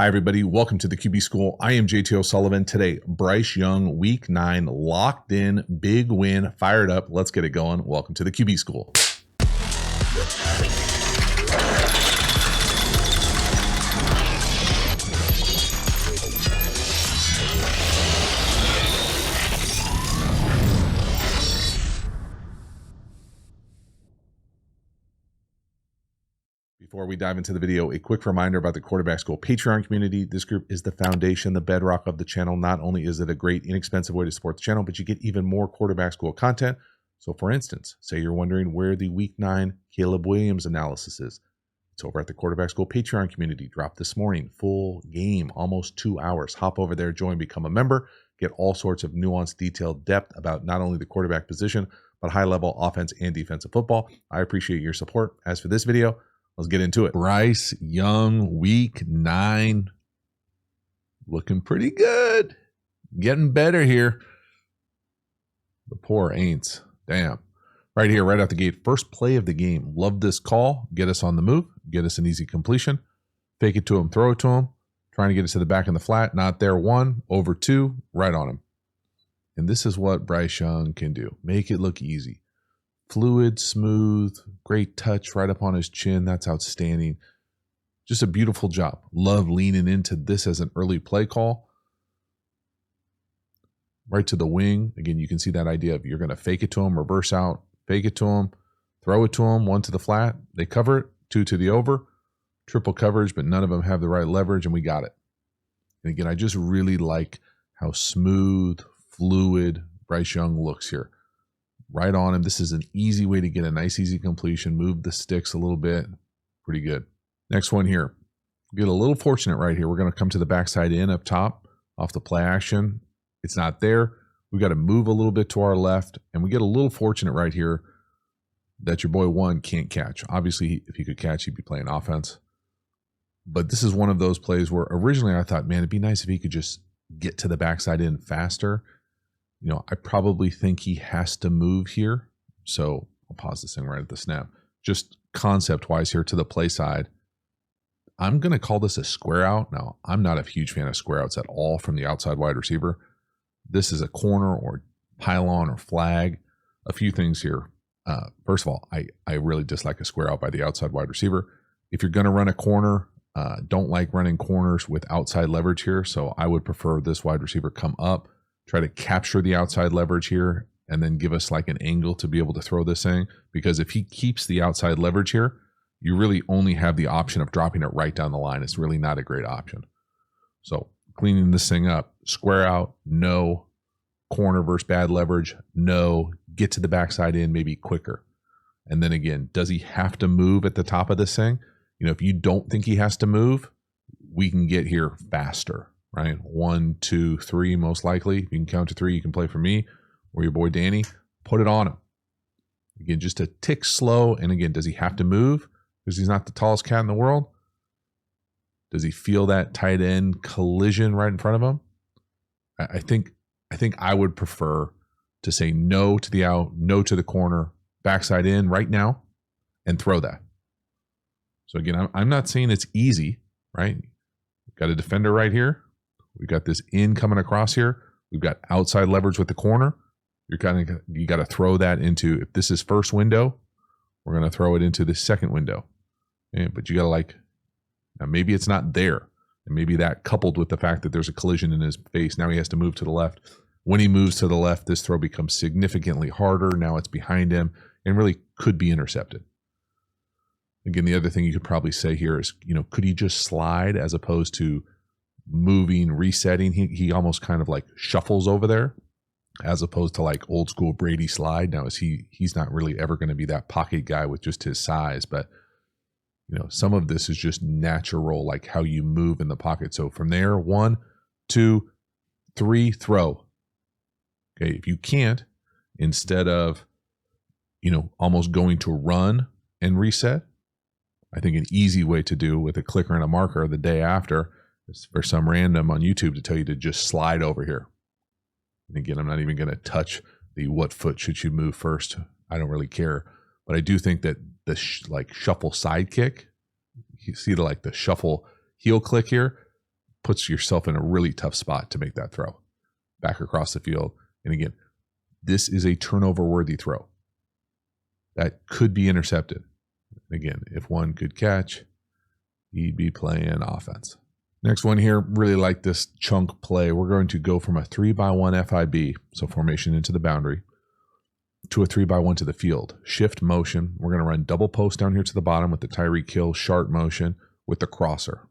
Hi, everybody. Welcome to the QB School. I am JT O'Sullivan. Today, Bryce Young, week 9, locked in, big win, fired up. Let's get it going. Welcome to the QB School. Before we dive into the video, a quick reminder about the Quarterback School Patreon community. This group is the foundation, the bedrock of the channel. Not only is it a great, inexpensive way to support the channel, but you get even more Quarterback School content. So for instance, say you're wondering where the Week 9 Caleb Williams analysis is. It's over at the Quarterback School Patreon community. Dropped this morning, full game, almost 2 hours. Hop over there, join, become a member, get all sorts of nuanced, detailed depth about not only the quarterback position, but high-level offense and defensive football. I appreciate your support. As for this video, let's get into it. Bryce Young, week 9. Looking pretty good. Getting better here. The poor Aints. Damn. Right here, right out the gate. First play of the game. Love this call. Get us on the move. Get us an easy completion. Fake it to him. Throw it to him. Trying to get us to the back in the flat. Not there. 1, over 2. Right on him. And this is what Bryce Young can do. Make it look easy. Fluid, smooth, great touch right up on his chin. That's outstanding. Just a beautiful job. Love leaning into this as an early play call. Right to the wing. Again, you can see that idea of you're going to fake it to him, reverse out, fake it to him, throw it to him, 1 to the flat. They cover it, 2 to the over. Triple coverage, but none of them have the right leverage, and we got it. And again, I just really like how smooth, fluid Bryce Young looks here. Right on him. This is an easy way to get a nice, easy completion. Move the sticks a little bit. Pretty good. Next one here. Get a little fortunate right here. We're going to come to the backside in up top off the play action. It's not there. We got to move a little bit to our left, and we get a little fortunate right here that your boy one can't catch. Obviously, if he could catch, he'd be playing offense. But this is one of those plays where originally I thought, man, it'd be nice if he could just get to the backside in faster. You know, I probably think he has to move here. So I'll pause this thing right at the snap. Just concept-wise here to the play side, I'm going to call this a square out. Now, I'm not a huge fan of square outs at all from the outside wide receiver. This is a corner or pylon or flag. A few things here. First of all, I really dislike a square out by the outside wide receiver. If you're going to run a corner, don't like running corners with outside leverage here. So I would prefer this wide receiver come up, try to capture the outside leverage here, and then give us like an angle to be able to throw this thing. Because if he keeps the outside leverage here, you really only have the option of dropping it right down the line. It's really not a great option. So cleaning this thing up, square out, no. Corner versus bad leverage, no. Get to the backside in, maybe quicker. And then again, does he have to move at the top of this thing? You know, if you don't think he has to move, we can get here faster. Right? 1, 2, 3, most likely. If you can count to 3, you can play for me or your boy Danny. Put it on him. Again, just a tick slow. And again, does he have to move? Because he's not the tallest cat in the world. Does he feel that tight end collision right in front of him? I think I would prefer to say no to the out, no to the corner, backside in right now, and throw that. So again, I'm not saying it's easy, right? Got a defender right here. We've got this in coming across here. We've got outside leverage with the corner. You got to throw that into, if this is first window, we're going to throw it into the second window. Okay? But you got to now maybe it's not there. And maybe that coupled with the fact that there's a collision in his face, now he has to move to the left. When he moves to the left, this throw becomes significantly harder. Now it's behind him and really could be intercepted. Again, the other thing you could probably say here is, you know, could he just slide as opposed to moving, resetting? He almost kind of like shuffles over there as opposed to like old school Brady slide. Now, he's not really ever going to be that pocket guy with just his size, but you know, some of this is just natural, like how you move in the pocket. So from there, 1, 2, 3, throw. Okay, if you can't, instead of, you know, almost going to run and reset, I think an easy way to do with a clicker and a marker the day after is for some random on YouTube to tell you to just slide over here. And again, I'm not even going to touch the what foot should you move first. I don't really care. But I do think that the shuffle side kick, you see the shuffle heel click here, puts yourself in a really tough spot to make that throw back across the field. And again, this is a turnover worthy throw that could be intercepted. Again, if one could catch, he'd be playing offense. Next one here, really like this chunk play. We're going to go from a 3x1 FIB, so formation into the boundary, to a 3x1 to the field. Shift motion. We're going to run double post down here to the bottom with the Tyreek Hill sharp motion with the crosser.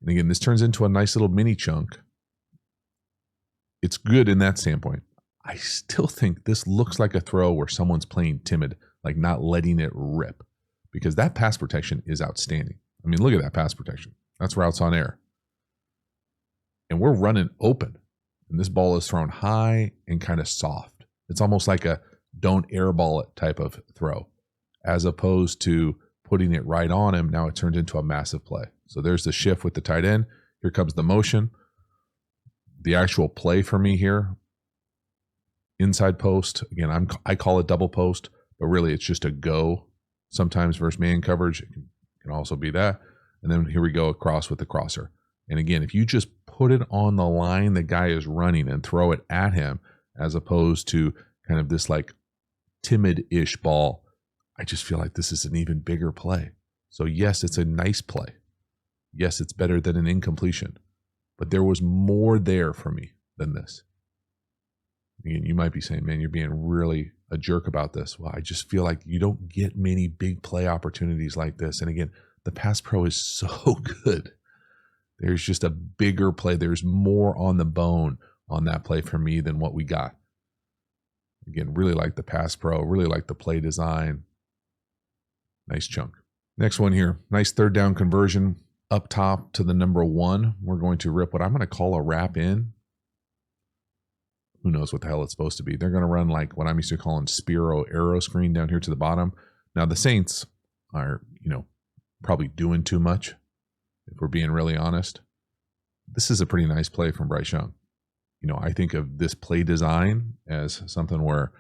And again, this turns into a nice little mini chunk. It's good in that standpoint. I still think this looks like a throw where someone's playing timid, like not letting it rip, because that pass protection is outstanding. I mean, look at that pass protection. That's routes on air. And we're running open. And this ball is thrown high and kind of soft. It's almost like a don't airball it type of throw, as opposed to putting it right on him. Now it turns into a massive play. So there's the shift with the tight end. Here comes the motion. The actual play for me here, inside post. Again, I call it double post, but really it's just a go. Sometimes versus man coverage, it can also be that. And then here we go across with the crosser. And again, if you just put it on the line the guy is running and throw it at him, as opposed to kind of this like timid-ish ball, I just feel like this is an even bigger play. So yes, it's a nice play. Yes, it's better than an incompletion. But there was more there for me than this. Again, you might be saying, man, you're being really a jerk about this. Well, I just feel like you don't get many big play opportunities like this. And again, the pass pro is so good. There's just a bigger play. There's more on the bone on that play for me than what we got. Again, really like the pass pro, really like the play design. Nice chunk. Next one here, nice third down conversion up top to the number 1. We're going to rip what I'm going to call a wrap in. Who knows what the hell it's supposed to be. They're going to run like what I'm used to calling Spiro arrow screen down here to the bottom. Now the Saints are, probably doing too much, if we're being really honest. This is a pretty nice play from Bryce Young. I think of this play design as something where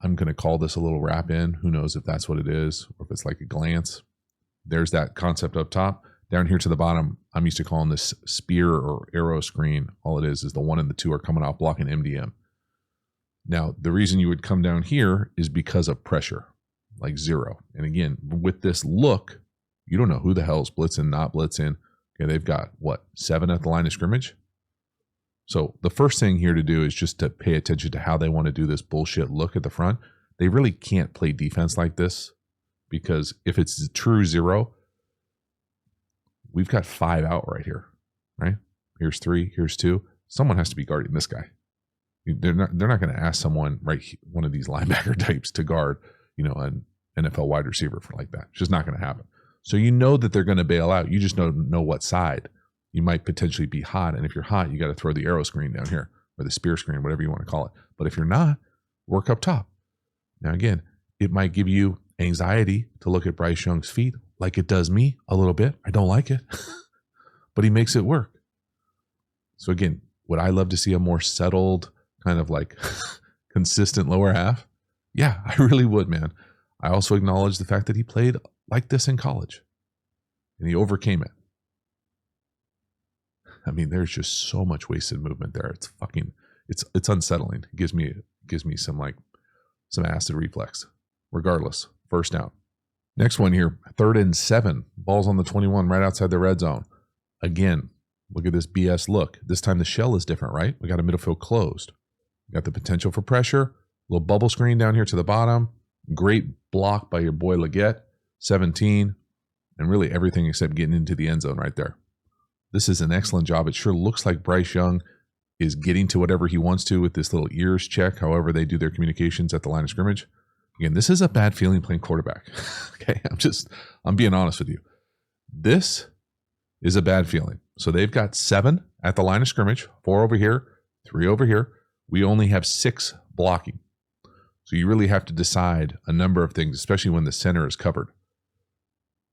I'm going to call this a little wrap in. Who knows if that's what it is, or if it's like a glance. There's that concept up top. Down here to the bottom, I'm used to calling this spear or arrow screen. All it is the 1 and the 2 are coming off blocking MDM. Now, the reason you would come down here is because of pressure, like 0. And again, with this look, you don't know who the hell's blitzing, not blitzing. Okay, they've got, 7 at the line of scrimmage? So the first thing here to do is just to pay attention to how they want to do this bullshit look at the front. They really can't play defense like this, because if it's a true 0, we've got 5 out right here, right? Here's 3, here's 2. Someone has to be guarding this guy. They're not going to ask someone, right, one of these linebacker types to guard, an NFL wide receiver for like that. It's just not going to happen. So that they're going to bail out. You just don't know what side. You might potentially be hot, and if you're hot, you got to throw the arrow screen down here, or the spear screen, whatever you want to call it. But if you're not, work up top. Now again, it might give you anxiety to look at Bryce Young's feet, like it does me a little bit. I don't like it, but he makes it work. So again, would I love to see a more settled, kind of like consistent lower half? Yeah, I really would, man. I also acknowledge the fact that he played like this in college, and he overcame it. I mean, there's just so much wasted movement there. It's unsettling. It gives me some acid reflex. Regardless, first down. Next one here, 3rd and 7. Ball's on the 21, right outside the red zone. Again, look at this BS look. This time the shell is different, right? We got a middle field closed. We got the potential for pressure. Little bubble screen down here to the bottom. Great block by your boy Leggett, 17. And really everything except getting into the end zone right there. This is an excellent job. It sure looks like Bryce Young is getting to whatever he wants to with this little ears check, however they do their communications at the line of scrimmage. Again, this is a bad feeling playing quarterback. Okay, I'm being honest with you. This is a bad feeling. So they've got 7 at the line of scrimmage, 4 over here, 3 over here. We only have 6 blocking. So you really have to decide a number of things, especially when the center is covered.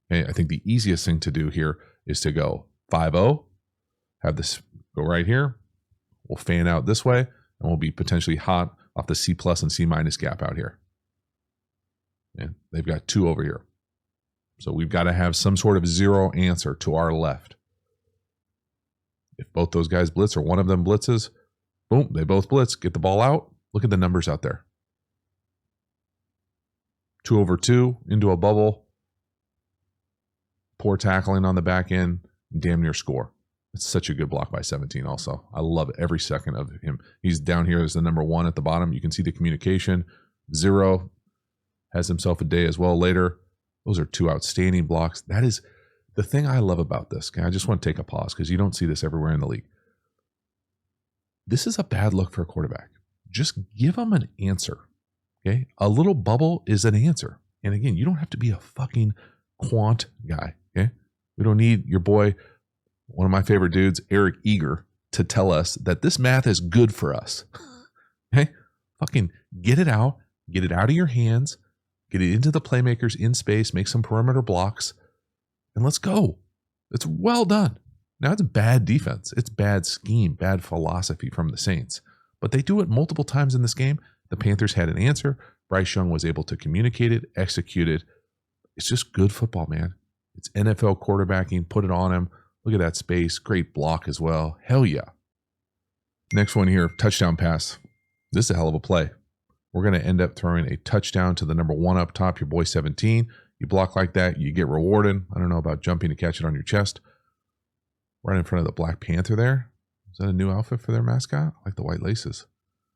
Okay, I think the easiest thing to do here is to go 5-0, have this go right here. We'll fan out this way, and we'll be potentially hot off the C+ and C- gap out here. And they've got 2 over here. So we've got to have some sort of 0 answer to our left. If both those guys blitz or one of them blitzes, boom, they both blitz, get the ball out. Look at the numbers out there. 2 over 2 into a bubble. Poor tackling on the back end. Damn near score. It's such a good block by 17 also. I love every second of him. He's down here as the number 1 at the bottom. You can see the communication. 0 has himself a day as well later. Those are 2 outstanding blocks. That is the thing I love about this. Okay, I just want to take a pause because you don't see this everywhere in the league. This is a bad look for a quarterback. Just give him an answer. Okay, a little bubble is an answer. And again, you don't have to be a fucking quant guy. Okay, we don't need your boy, one of my favorite dudes, Eric Eager, to tell us that this math is good for us. Okay, fucking get it out of your hands, get it into the playmakers in space, make some perimeter blocks, and let's go. It's well done. Now, it's bad defense. It's bad scheme, bad philosophy from the Saints. But they do it multiple times in this game. The Panthers had an answer. Bryce Young was able to communicate it, execute it. It's just good football, man. It's NFL quarterbacking. Put it on him. Look at that space. Great block as well. Hell yeah. Next one here, touchdown pass. This is a hell of a play. We're going to end up throwing a touchdown to the number 1 up top, your boy 17. You block like that, you get rewarded. I don't know about jumping to catch it on your chest. Right in front of the Black Panther there. Is that a new outfit for their mascot? I like the white laces.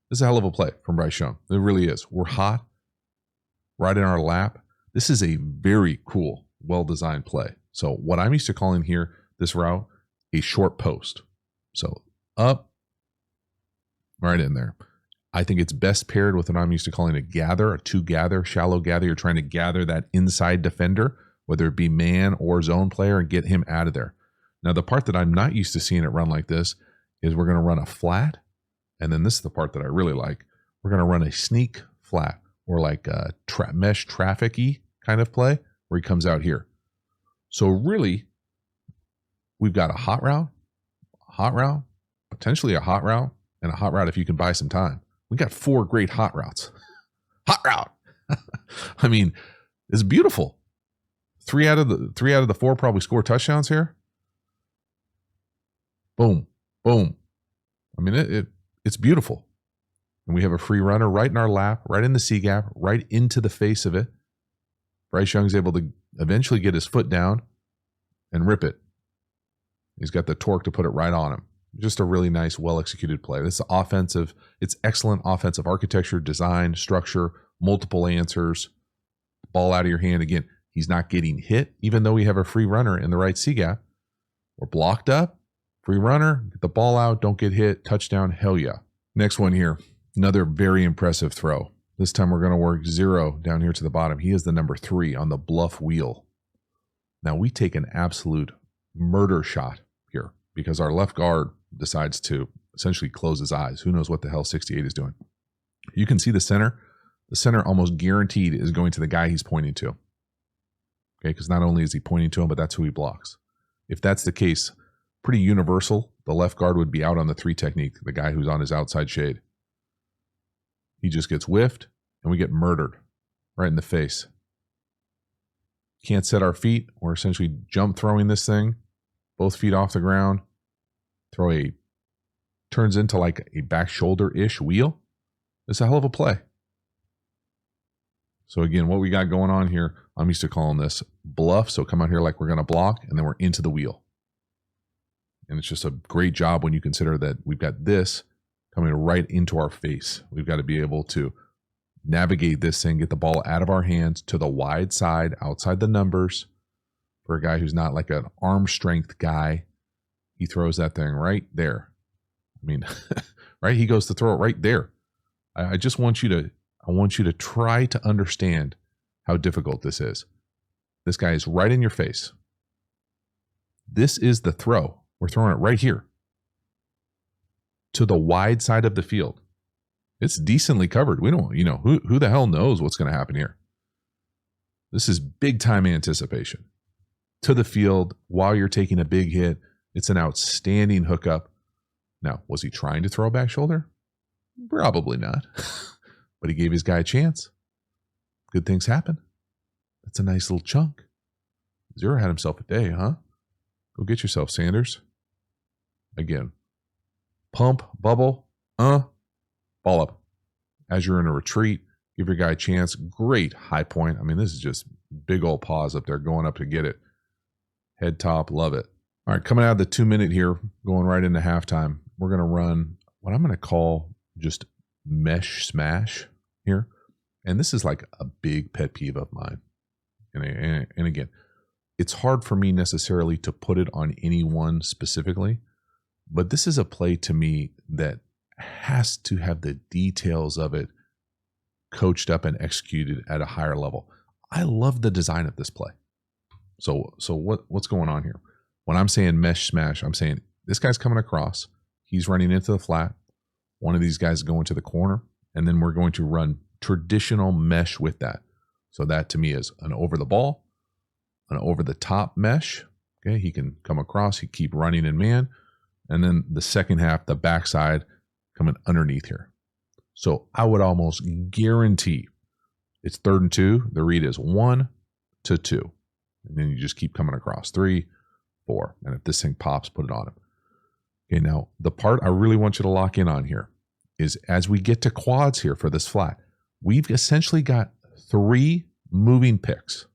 This is a hell of a play from Bryce Young. It really is. We're hot. Right in our lap. This is a very cool, well-designed play. So what I'm used to calling here, this route, a short post. So up, right in there. I think it's best paired with what I'm used to calling a gather, a 2-gather, shallow gather. You're trying to gather that inside defender, whether it be man or zone player, and get him out of there. Now, the part that I'm not used to seeing it run like this is we're going to run a flat. And then this is the part that I really like. We're going to run a sneak flat, or like a mesh traffic-y kind of play where he comes out here. So really, we've got a hot route, potentially a hot route, and a hot route if you can buy some time. We got 4 great hot routes. Hot route. I mean, it's beautiful. 3 out of the 4 probably score touchdowns here. Boom, boom. I mean, it's beautiful. And we have a free runner right in our lap, right in the C gap, right into the face of it. Bryce Young's able to eventually get his foot down and rip it. He's got the torque to put it right on him. Just a really nice, well-executed play. This is offensive. It's excellent offensive architecture, design, structure, multiple answers. Ball out of your hand. Again, he's not getting hit, even though we have a free runner in the right C gap. We're blocked up. Free runner, get the ball out, don't get hit. Touchdown, hell yeah. Next one here. Another very impressive throw. This time we're going to work 0 down here to the bottom. He is the number 3 on the bluff wheel. Now we take an absolute murder shot here because our left guard decides to essentially close his eyes. Who knows what the hell 68 is doing. You can see the center. The center almost guaranteed is going to the guy he's pointing to. Okay, because not only is he pointing to him, but that's who he blocks. If that's the case, pretty universal, the left guard would be out on the 3 technique, the guy who's on his outside shade. He just gets whiffed, and we get murdered right in the face. Can't set our feet. We're essentially jump throwing this thing, both feet off the ground. Turns into like a back shoulder-ish wheel. It's a hell of a play. So again, what we got going on here, I'm used to calling this bluff. So come out here like we're going to block, and then we're into the wheel. And it's just a great job when you consider that we've got this coming right into our face. We've got to be able to navigate this thing, get the ball out of our hands to the wide side, outside the numbers. For a guy who's not like an arm strength guy, he throws that thing right there. I mean, right? He goes to throw it right there. I just want you to try to understand how difficult this is. This guy is right in your face. This is the throw. We're throwing it right here to the wide side of the field. It's decently covered. We don't, who the hell knows what's going to happen here. This is big time anticipation to the field while you're taking a big hit. It's an outstanding hookup. Now, was he trying to throw a back shoulder? Probably not, but he gave his guy a chance. Good things happen. That's a nice little chunk. 0 had himself a day, huh? Go get yourself, Sanders. Again, pump, bubble, ball up. As you're in a retreat, give your guy a chance. Great high point. I mean, this is just big old paws up there going up to get it. Head top, love it. All right, coming out of the 2-minute here, going right into halftime, we're going to run what I'm going to call just mesh smash here. And this is like a big pet peeve of mine. And again, it's hard for me necessarily to put it on anyone specifically, but this is a play to me that has to have the details of it coached up and executed at a higher level. I love the design of this play. So what's going on here? When I'm saying mesh smash, I'm saying this guy's coming across. He's running into the flat. One of these guys is going to the corner, and then we're going to run traditional mesh with that. So that to me is an over the ball, an over the top mesh. Okay, he can come across, he keep running in man, and then the second half, the backside coming underneath here. So I would almost guarantee it's 3rd and 2. The read is 1 to 2. And then you just keep coming across 3, 4. And if this thing pops, put it on him. Okay, now the part I really want you to lock in on here is as we get to quads here for this flat, we've essentially got 3 moving picks.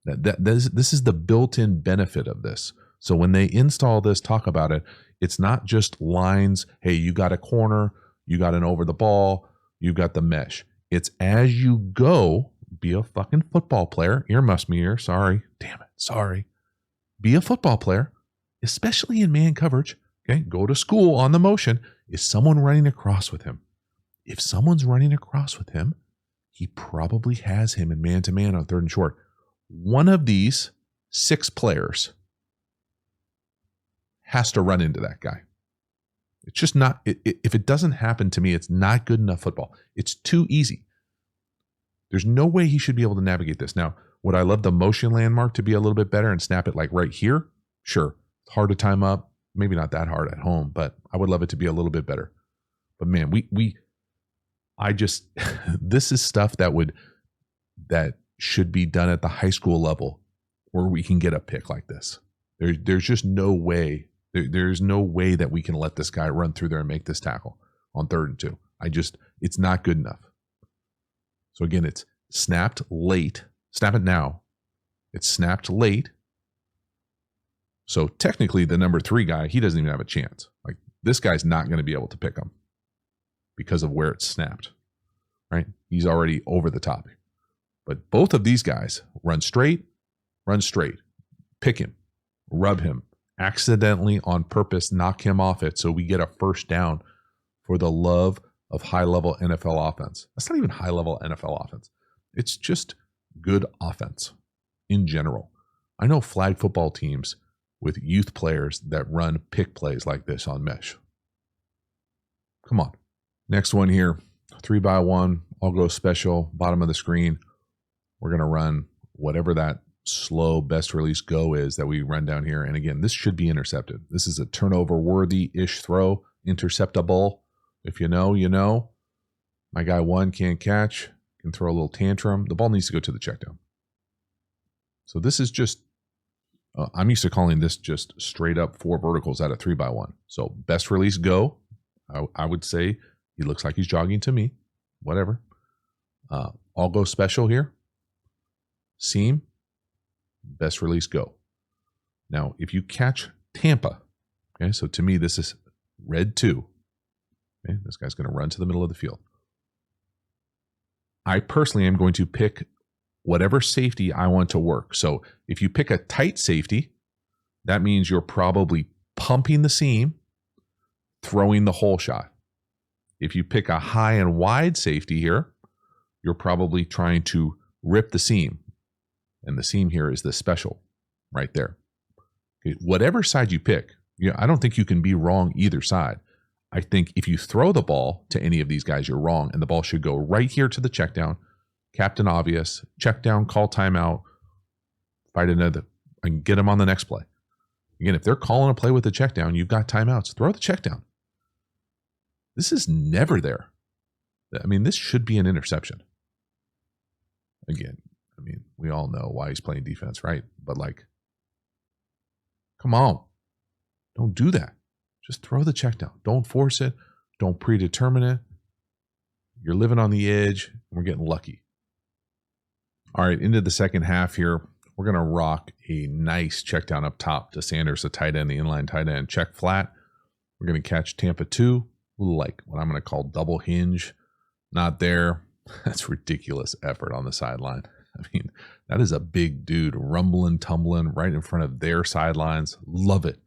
This is the built-in benefit of this. So when they install this, talk about it, it's not just lines, hey, you got a corner, you got an over the ball, you got the mesh. It's as you go, be a fucking football player. Earmuffs me here, sorry. Damn it, sorry. Be a football player, especially in man coverage. Okay, go to school on the motion. Is someone running across with him? If someone's running across with him, he probably has him in man-to-man on 3rd and short. One of these 6 players has to run into that guy. It's just not, if it doesn't happen to me, it's not good enough football. It's too easy. There's no way he should be able to navigate this. Now, would I love the motion landmark to be a little bit better and snap it like right here? Sure. It's hard to time up. Maybe not that hard at home, but I would love it to be a little bit better. But man, this is stuff that should be done at the high school level where we can get a pick like this. There's just no way. There's no way that we can let this guy run through there and make this tackle on 3rd and 2. It's not good enough. So again, it's snapped late. Snap it now. It's snapped late. So technically the number 3 guy, he doesn't even have a chance. Like this guy's not going to be able to pick him because of where it's snapped, right? He's already over the top. But both of these guys run straight, pick him, rub him, accidentally on purpose, knock him off it so we get a first down for the love of high-level NFL offense. That's not even high-level NFL offense. It's just good offense in general. I know flag football teams with youth players that run pick plays like this on mesh. Come on. Next one here, 3x1, I'll go special, bottom of the screen. We're going to run whatever that slow best release go is that we run down here. And again, this should be intercepted. This is a turnover worthy-ish throw, interceptable. If you know, you know. My guy 1 can't catch, can throw a little tantrum. The ball needs to go to the check down. So this is just, I'm used to calling this just straight up 4 verticals out of 3x1. So best release go. I would say he looks like he's jogging to me. Whatever. I'll go special here. Seam. Best release go. Now, if you catch Tampa, okay, so to me, this is red 2. Okay, this guy's going to run to the middle of the field. I personally am going to pick whatever safety I want to work. So if you pick a tight safety, that means you're probably pumping the seam, throwing the hole shot. If you pick a high and wide safety here, you're probably trying to rip the seam. And the seam here is the special right there. Okay, whatever side you pick, I don't think you can be wrong either side. I think if you throw the ball to any of these guys, you're wrong, and the ball should go right here to the check down. Captain obvious, check down, call timeout, fight another, and get them on the next play. Again, if they're calling a play with the check down, you've got timeouts. Throw the check down. This is never there. I mean, this should be an interception. Again, I mean, we all know why he's playing defense, right? But like, come on. Don't do that. Just throw the check down. Don't force it. Don't predetermine it. You're living on the edge, and we're getting lucky. All right, into the second half here. We're going to rock a nice check down up top to Sanders, the tight end, the inline tight end. Check flat. We're going to catch Tampa 2, like what I'm going to call double hinge. Not there. That's ridiculous effort on the sideline. I mean, that is a big dude rumbling, tumbling right in front of their sidelines. Love it.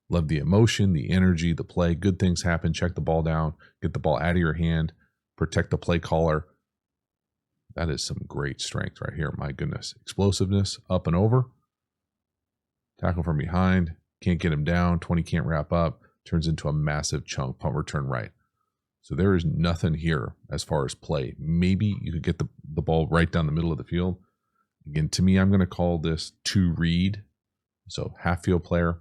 Love the emotion, the energy, the play. Good things happen. Check the ball down. Get the ball out of your hand. Protect the play caller. That is some great strength right here. My goodness. Explosiveness, up and over. Tackle from behind. Can't get him down. 20 can't wrap up. Turns into a massive chunk. Punt return right. So there is nothing here as far as play. Maybe you could get the ball right down the middle of the field. Again, to me, I'm going to call this two read. So half field player,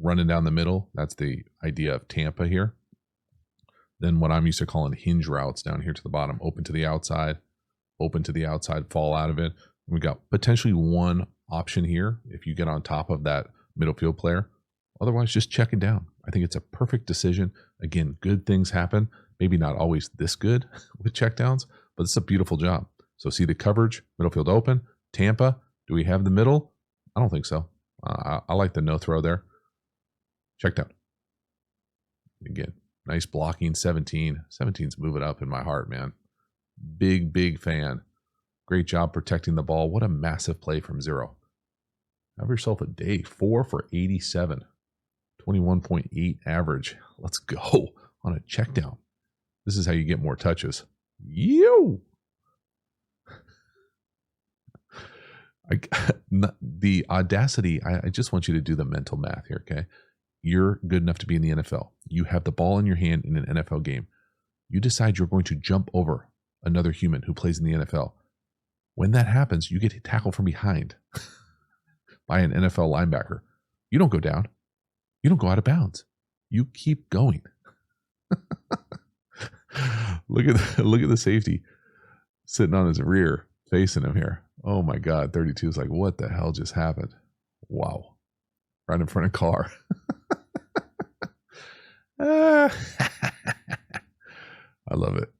running down the middle. That's the idea of Tampa here. Then what I'm used to calling hinge routes down here to the bottom, open to the outside, fall out of it. We got potentially one option here if you get on top of that middle field player. Otherwise, just check it down. I think it's a perfect decision. Again, good things happen. Maybe not always this good with checkdowns, but it's a beautiful job. So see the coverage, middle field open. Tampa, do we have the middle? I don't think so. I like the no throw there. Check down. Again, nice blocking, 17. 17's moving up in my heart, man. Big fan. Great job protecting the ball. What a massive play from zero. Have yourself a day. 4 for 87. 21.8 average. Let's go on a check down. This is how you get more touches. Yo! The audacity, I just want you to do the mental math here, okay? You're good enough to be in the NFL. You have the ball in your hand in an NFL game. You decide you're going to jump over another human who plays in the NFL. When that happens, you get tackled from behind by an NFL linebacker. You don't go down. You don't go out of bounds. You keep going. Look at the safety sitting on his rear, facing him here. Oh my God, 32 is like, what the hell just happened? Wow. Right in front of car. I love it.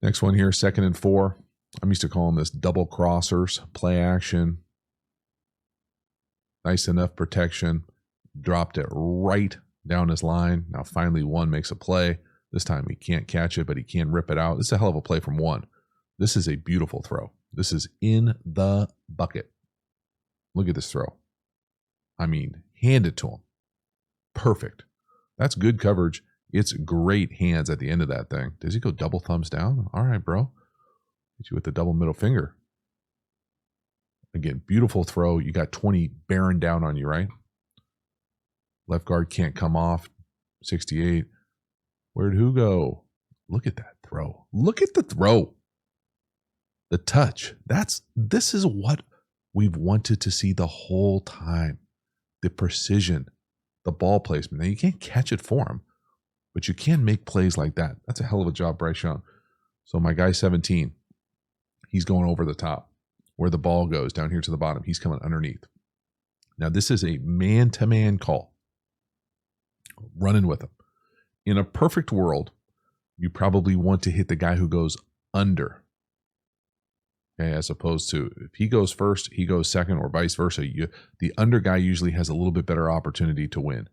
Next one here, 2nd and 4. I'm used to calling this double crossers, play action. Nice enough protection. Dropped it right down his line. Now finally one makes a play. This time he can't catch it, but he can rip it out. This is a hell of a play from one. This is a beautiful throw. This is in the bucket. Look at this throw. I mean, hand it to him. Perfect. That's good coverage. It's great hands at the end of that thing. Does he go double thumbs down? All right, bro. Hit you with the double middle finger. Again, beautiful throw. You got 20 bearing down on you, right? Left guard can't come off. 68. Where'd who go? Look at that throw. Look at the throw. The touch. This is what we've wanted to see the whole time. The precision, the ball placement. Now you can't catch it for him, but you can make plays like that. That's a hell of a job, Bryce Young. So my guy 17, he's going over the top. Where the ball goes down here to the bottom, he's coming underneath. Now this is a man-to-man call. Running with him. In a perfect world, you probably want to hit the guy who goes under. Okay, as opposed to if he goes first, he goes second, or vice versa. The under guy usually has a little bit better opportunity to win.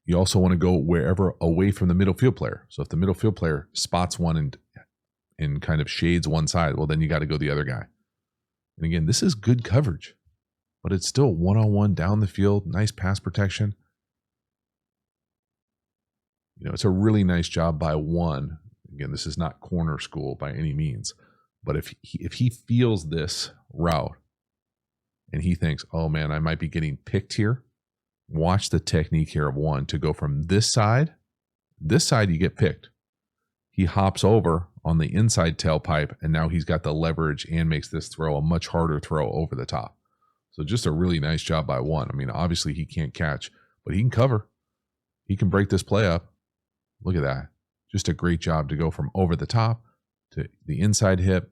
You also want to go wherever away from the middle field player. So if the middle field player spots one and kind of shades one side, well, then you got to go the other guy. And again, this is good coverage, but it's still one-on-one down the field, nice pass protection. You know, it's a really nice job by one. Again, this is not corner school by any means. But if he feels this route and he thinks, oh man, I might be getting picked here, watch the technique here of one to go from this side you get picked. He hops over on the inside tailpipe, and now he's got the leverage and makes this throw a much harder throw over the top. So just a really nice job by one. I mean, obviously he can't catch, but he can cover. He can break this play up. Look at that. Just a great job to go from over the top to the inside hip.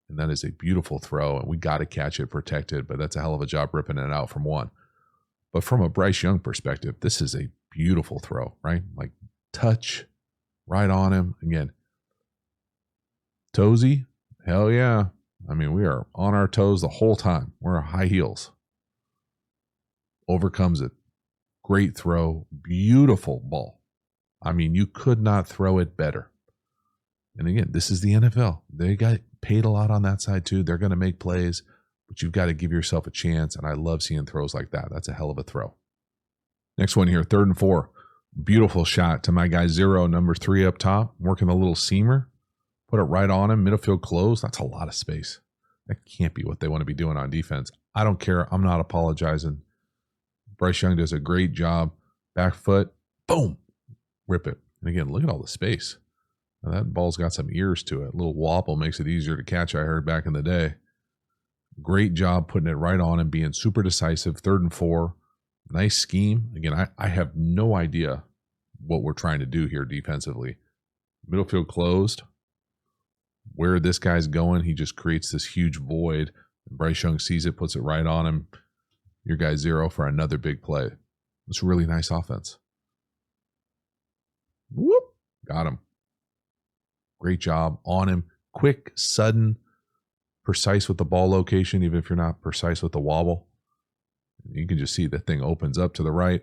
And that is a beautiful throw. And we got to catch it, protect it. But that's a hell of a job ripping it out from one. But from a Bryce Young perspective, this is a beautiful throw, right? Like touch right on him. Again, toesy, hell yeah. I mean, we are on our toes the whole time. We're high heels. Overcomes it. Great throw. Beautiful ball. I mean, you could not throw it better. And again, this is the NFL. They got paid a lot on that side too. They're going to make plays, but you've got to give yourself a chance. And I love seeing throws like that. That's a hell of a throw. Next one here, 3rd and 4. Beautiful shot to my guy 0, number 3 up top, working a little seamer. Put it right on him, middle field close. That's a lot of space. That can't be what they want to be doing on defense. I don't care. I'm not apologizing. Bryce Young does a great job. Back foot, boom, rip it. And again, look at all the space. Now that ball's got some ears to it. A little wobble makes it easier to catch, I heard back in the day. Great job putting it right on and being super decisive. 3rd and 4. Nice scheme. Again, I have no idea what we're trying to do here defensively. Middle field closed. Where this guy's going, he just creates this huge void. Bryce Young sees it, puts it right on him. Your guy 0 for another big play. It's really nice offense. Whoop. Got him. Great job on him. Quick, sudden, precise with the ball location, even if you're not precise with the wobble. You can just see the thing opens up to the right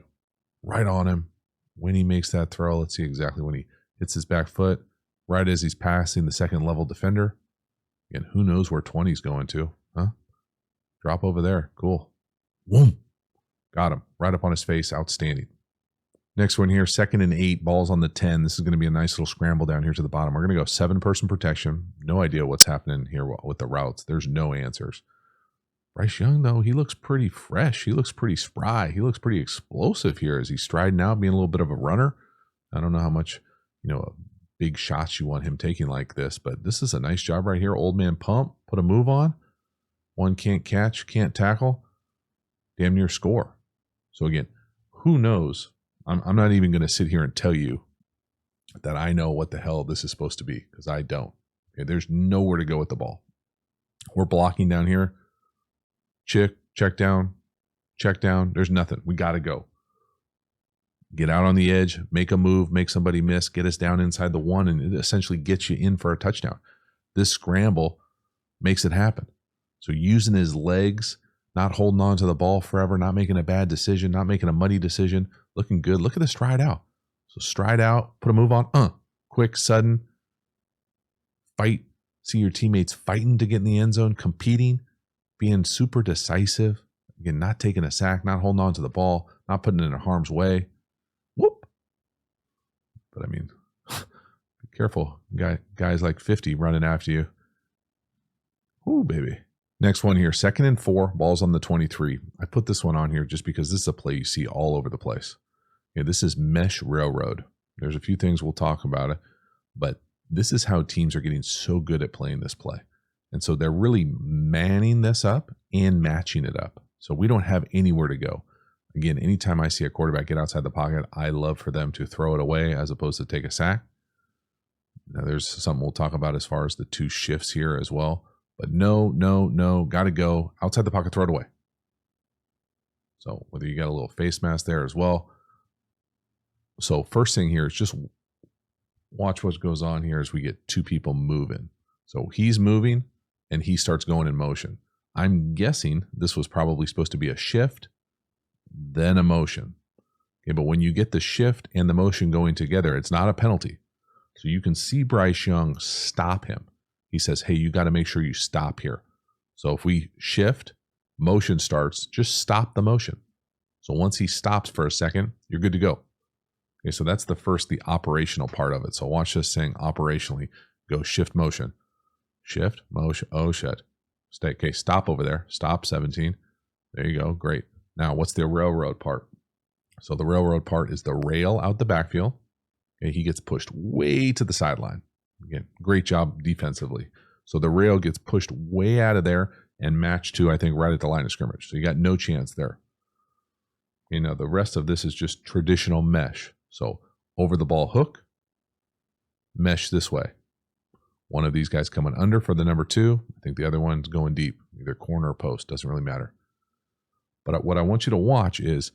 on him. When he makes that throw, let's see exactly when he hits his back foot, right as he's passing the 2nd level defender. And who knows where 20's going to, huh? Drop over there. Cool. Boom. Got him. Right up on his face. Outstanding. Next one here, 2nd and 8, balls on the 10. This is going to be a nice little scramble down here to the bottom. We're going to go 7-person protection. No idea what's happening here with the routes. There's no answers. Bryce Young, though, he looks pretty fresh. He looks pretty spry. He looks pretty explosive here as he's striding out, being a little bit of a runner. I don't know how much, big shots you want him taking like this, but this is a nice job right here. Old man pump, put a move on. One can't catch, can't tackle. Damn near score. So again, who knows? I'm not even going to sit here and tell you that I know what the hell this is supposed to be, because I don't. Okay, there's nowhere to go with the ball. We're blocking down here. Check down. There's nothing. We got to go. Get out on the edge, make a move, make somebody miss, get us down inside the 1, and it essentially gets you in for a touchdown. This scramble makes it happen. So using his legs, not holding on to the ball forever, not making a bad decision, not making a muddy decision, looking good. Look at the stride out. So stride out, put a move on, quick, sudden, fight. See your teammates fighting to get in the end zone, competing, being super decisive. Again, not taking a sack, not holding on to the ball, not putting it in harm's way. Whoop. But I mean, be careful. Guys like 50 running after you. Ooh, baby. Next one here, 2nd and 4, balls on the 23. I put this one on here just because this is a play you see all over the place. Okay, this is mesh railroad. There's a few things we'll talk about it, but this is how teams are getting so good at playing this play. And so they're really manning this up and matching it up. So we don't have anywhere to go. Again, anytime I see a quarterback get outside the pocket, I love for them to throw it away as opposed to take a sack. Now, there's something we'll talk about as far as the 2 shifts here as well. But no, got to go outside the pocket, throw it away. So whether you got a little face mask there as well. So first thing here is just watch what goes on here as we get 2 people moving. So he's moving and he starts going in motion. I'm guessing this was probably supposed to be a shift, then a motion. Okay, but when you get the shift and the motion going together, it's not a penalty. So you can see Bryce Young stop him. He says, hey, you got to make sure you stop here. So if we shift, motion starts, just stop the motion. So once he stops for a second, you're good to go. Okay, so that's the operational part of it. So watch this thing operationally. Go shift motion. Shift, motion, oh shit. Stay, okay, stop over there. Stop 17. There you go, great. Now what's the railroad part? So the railroad part is the rail out the backfield. Okay, he gets pushed way to the sideline. Again, great job defensively. So the rail gets pushed way out of there and matched to, I think, right at the line of scrimmage. So you got no chance there. The rest of this is just traditional mesh. So over the ball hook, mesh this way. One of these guys coming under for the number 2. I think the other one's going deep, either corner or post, doesn't really matter. But what I want you to watch is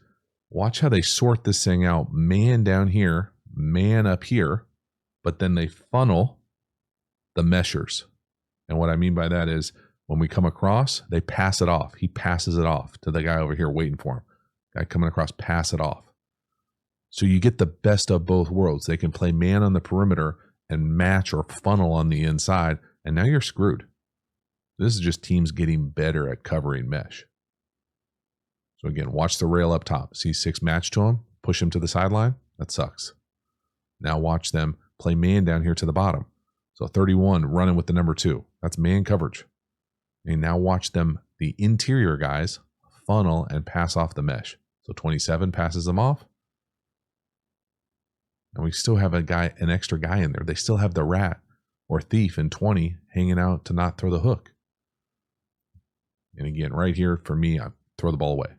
watch how they sort this thing out. Man down here, man up here, but then they funnel the meshers. And what I mean by that is when we come across, they pass it off. He passes it off to the guy over here waiting for him. Guy coming across, pass it off. So you get the best of both worlds. They can play man on the perimeter and match or funnel on the inside, and now you're screwed. This is just teams getting better at covering mesh. So again, watch the rail up top. See 6 match to him, push him to the sideline. That sucks. Now watch them play man down here to the bottom. So 31 running with the number 2. That's man coverage. And now watch them, the interior guys, funnel and pass off the mesh. So 27 passes them off. And we still have an extra guy in there. They still have the rat or thief in 20 hanging out to not throw the hook. And again, right here for me, I throw the ball away.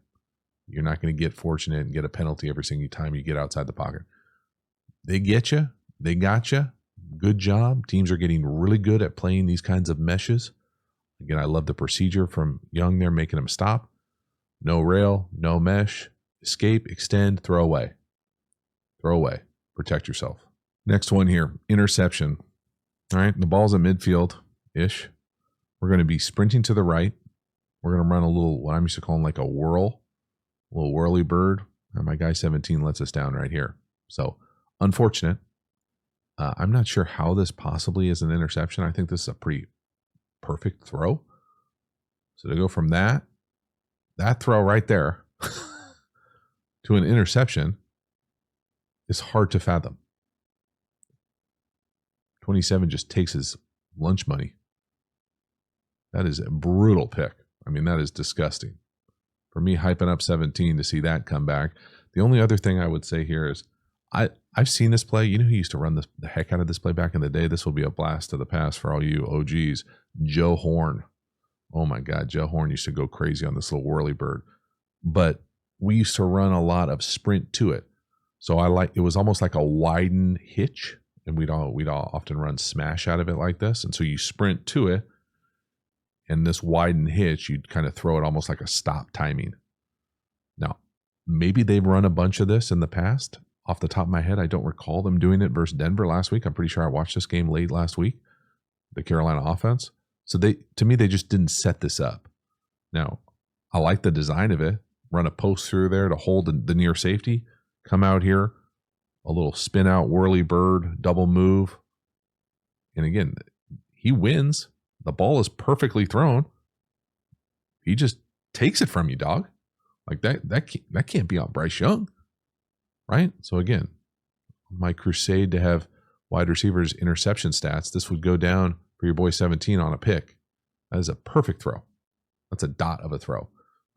You're not going to get fortunate and get a penalty every single time you get outside the pocket. They get you. They got you. Good job. Teams are getting really good at playing these kinds of meshes. Again, I love the procedure from Young there, making them stop. No rail, no mesh, escape, extend, throw away. Throw away. Protect yourself. Next one here, interception. All right, the ball's at midfield-ish. We're going to be sprinting to the right. We're going to run a little, what I'm used to calling like a whirl, a little whirly bird. And my guy 17 lets us down right here. So, unfortunate. I'm not sure how this possibly is an interception. I think this is a pretty perfect throw. So to go from that throw right there to an interception is hard to fathom. 27 just takes his lunch money. That is a brutal pick. I mean, that is disgusting. For me, hyping up 17 to see that come back. The only other thing I would say here is I've seen this play. You know who used to run the heck out of this play back in the day? This will be a blast to the past for all you OGs. Joe Horn. Oh my God, Joe Horn used to go crazy on this little whirly bird. But we used to run a lot of sprint to it. So it was almost like a widened hitch, and we'd all often run smash out of it like this. And so you sprint to it, and this widened hitch, you'd kind of throw it almost like a stop timing. Now, maybe they've run a bunch of this in the past. Off the top of my head, I don't recall them doing it versus Denver last week. I'm pretty sure I watched this game late last week, the Carolina offense. So to me, they just didn't set this up. Now, I like the design of it. Run a post through there to hold the near safety. Come out here, a little spin out, whirly bird, double move. And again, he wins. The ball is perfectly thrown. He just takes it from you, dog. Like that can't be on Bryce Young. Right? So again, my crusade to have wide receivers interception stats, this would go down for your boy 17 on a pick. That is a perfect throw. That's a dot of a throw.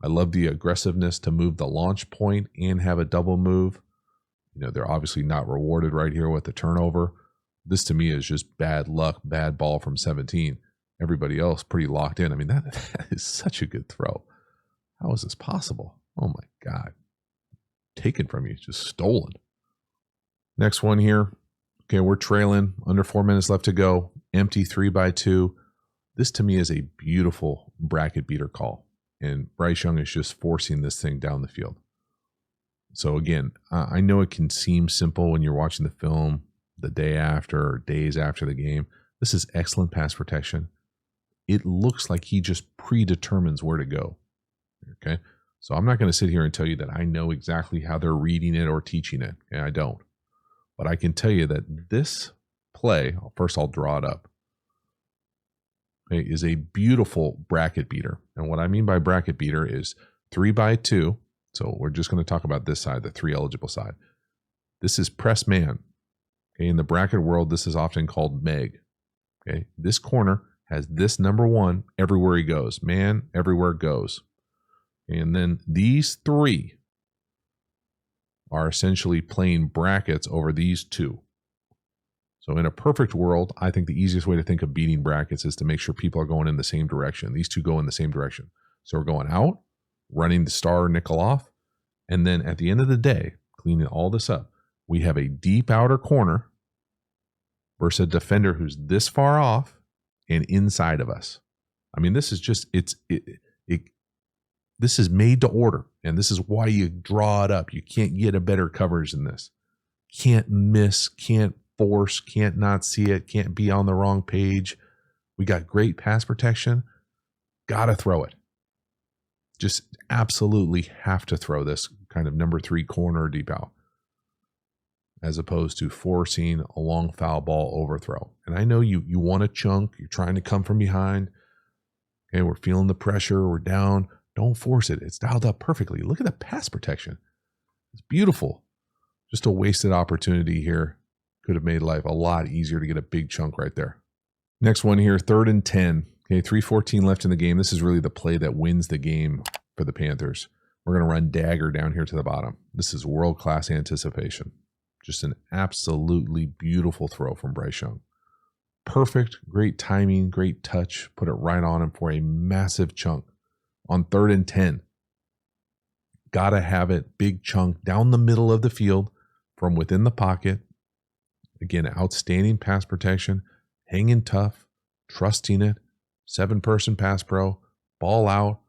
I love the aggressiveness to move the launch point and have a double move. You know, they're obviously not rewarded right here with the turnover. This to me is just bad luck, bad ball from 17. Everybody else pretty locked in. I mean, that is such a good throw. How is this possible? Oh my God. Taken from you, just stolen. Next one here. Okay, we're trailing, under 4 minutes left to go. Empty 3x2. This to me is a beautiful bracket beater call. And Bryce Young is just forcing this thing down the field. So again, I know it can seem simple when you're watching the film the day after or days after the game. This is excellent pass protection. It looks like he just predetermines where to go. Okay. So I'm not going to sit here and tell you that I know exactly how they're reading it or teaching it. Okay, I don't. But I can tell you that this play, first I'll draw it up, okay, is a beautiful bracket beater. And what I mean by bracket beater is 3x2. So we're just going to talk about this side, the 3 eligible side. This is press man. Okay, in the bracket world, this is often called Meg. Okay, this corner has this number 1 everywhere he goes. Man, everywhere goes. And then these 3 are essentially playing brackets over these 2. So in a perfect world, I think the easiest way to think of beating brackets is to make sure people are going in the same direction. These 2 go in the same direction. So we're going out, running the star nickel off, and then at the end of the day, cleaning all this up, we have a deep outer corner versus a defender who's this far off and inside of us. I mean, this is just, This is made to order, and this is why you draw it up. You can't get a better coverage than this. Can't miss, can't force, can't not see it, can't be on the wrong page. We got great pass protection. Gotta throw it. Just absolutely have to throw this kind of number 3 corner deep out, as opposed to forcing a long foul ball overthrow. And I know you want a chunk. You're trying to come from behind. Okay, we're feeling the pressure. We're down. Don't force it. It's dialed up perfectly. Look at the pass protection. It's beautiful. Just a wasted opportunity here. Could have made life a lot easier to get a big chunk right there. Next one here, 3rd and 10. Okay, 3:14 left in the game. This is really the play that wins the game for the Panthers. We're going to run dagger down here to the bottom. This is world-class anticipation. Just an absolutely beautiful throw from Bryce Young. Perfect, great timing, great touch. Put it right on him for a massive chunk. On 3rd and 10, gotta have it, big chunk down the middle of the field from within the pocket. Again, outstanding pass protection, hanging tough, trusting it, 7-person pass pro, ball out,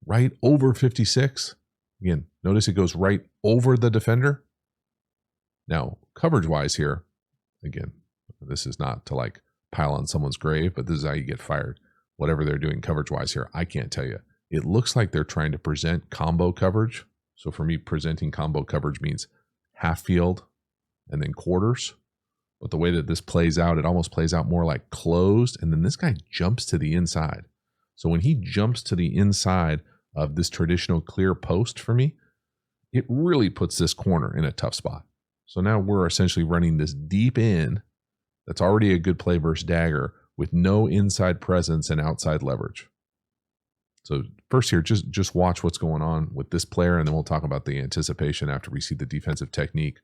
right over 56. Again, notice it goes right over the defender. Now, coverage-wise here, again, this is not to like pile on someone's grave, but this is how you get fired. Whatever they're doing coverage-wise here, I can't tell you. It looks like they're trying to present combo coverage. So for me, presenting combo coverage means half field and then quarters. But the way that this plays out, it almost plays out more like closed. And then this guy jumps to the inside. So when he jumps to the inside of this traditional clear post for me, it really puts this corner in a tough spot. So now we're essentially running this deep in that's already a good play versus dagger with no inside presence and outside leverage. So first here, just watch what's going on with this player, and then we'll talk about the anticipation after we see the defensive technique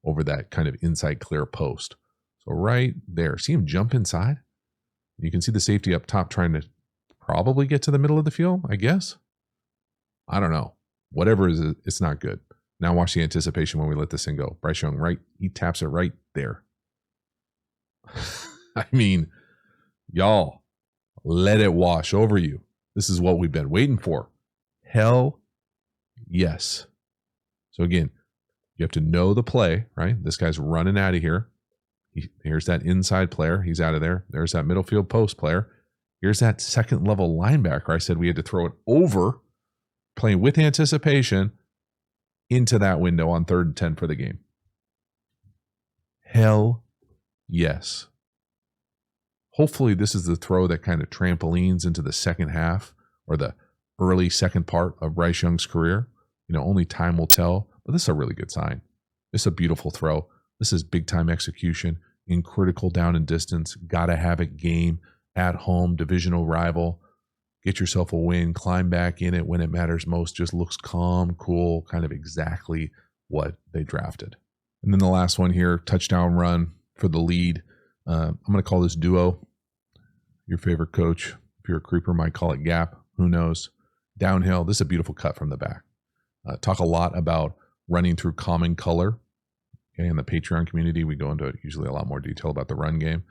over that kind of inside clear post. So right there, see him jump inside? You can see the safety up top trying to probably get to the middle of the field, I guess. I don't know. Whatever it is, it's not good. Now watch the anticipation when we let this thing go. Bryce Young, right? He taps it right there. I mean, y'all, let it wash over you. This is what we've been waiting for. Hell yes. So again, you have to know the play, right? This guy's running out of here. Here's that inside player. He's out of there. There's that middle field post player. Here's that second level linebacker. I said we had to throw it over, playing with anticipation into that window on 3rd and 10 for the game. Hell yes. Hopefully this is the throw that kind of trampolines into the second half or the early second part of Bryce Young's career. You know, only time will tell, but this is a really good sign. This is a beautiful throw. This is big time execution in critical down and distance. Gotta have it game at home, divisional rival. Get yourself a win, climb back in it when it matters most. Just looks calm, cool, kind of exactly what they drafted. And then the last one here, touchdown run for the lead. I'm going to call this duo. Your favorite coach, if you're a creeper, might call it gap. Who knows? Downhill. This is a beautiful cut from the back. Talk a lot about running through common color. Okay, in the Patreon community, we go into usually a lot more detail about the run game.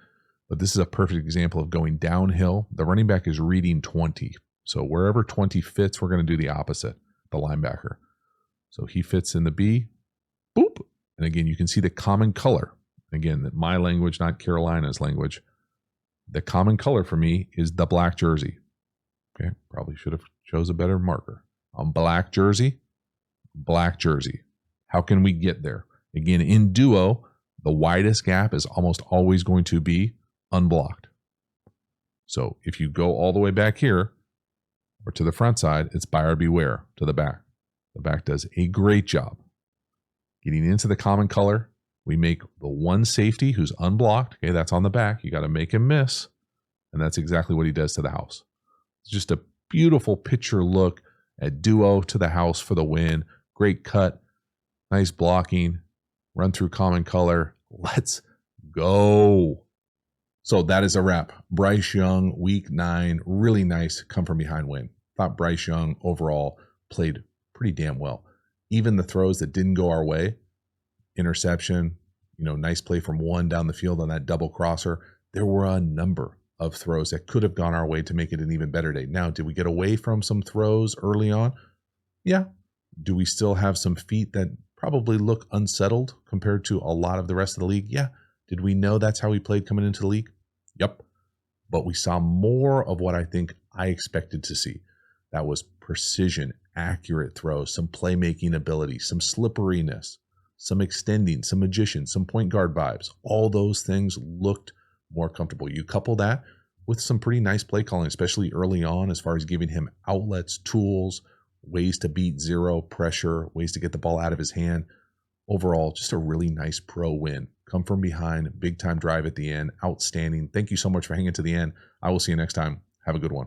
But this is a perfect example of going downhill. The running back is reading 20. So wherever 20 fits, we're going to do the opposite, the linebacker. So he fits in the B, boop. And again, you can see the common color. Again, my language, not Carolina's language. The common color for me is the black jersey. Okay, probably should have chose a better marker. On black jersey. How can we get there? Again, in duo, the widest gap is almost always going to be unblocked. So if you go all the way back here or to the front side, it's buyer beware to the back. The back does a great job. Getting into the common color, we make the one safety who's unblocked. Okay, that's on the back. You got to make him miss. And that's exactly what he does to the house. It's just a beautiful picture look at duo to the house for the win. Great cut. Nice blocking. Run through common color. Let's go. So that is a wrap. Bryce Young, week 9. Really nice come from behind win. Thought Bryce Young overall played pretty damn well. Even the throws that didn't go our way, interception, nice play from one down the field on that double crosser. There were a number of throws that could have gone our way to make it an even better day. Now, did we get away from some throws early on? Yeah. Do we still have some feet that probably look unsettled compared to a lot of the rest of the league? Yeah. Did we know that's how he played coming into the league? Yep. But we saw more of what I think I expected to see. That was precision, accurate throws, some playmaking ability, some slipperiness, some extending, some magician, some point guard vibes. All those things looked more comfortable. You couple that with some pretty nice play calling, especially early on, as far as giving him outlets, tools, ways to beat zero pressure, ways to get the ball out of his hand. Overall, just a really nice pro win. Come from behind, big time drive at the end, outstanding. Thank you so much for hanging to the end. I will see you next time. Have a good one.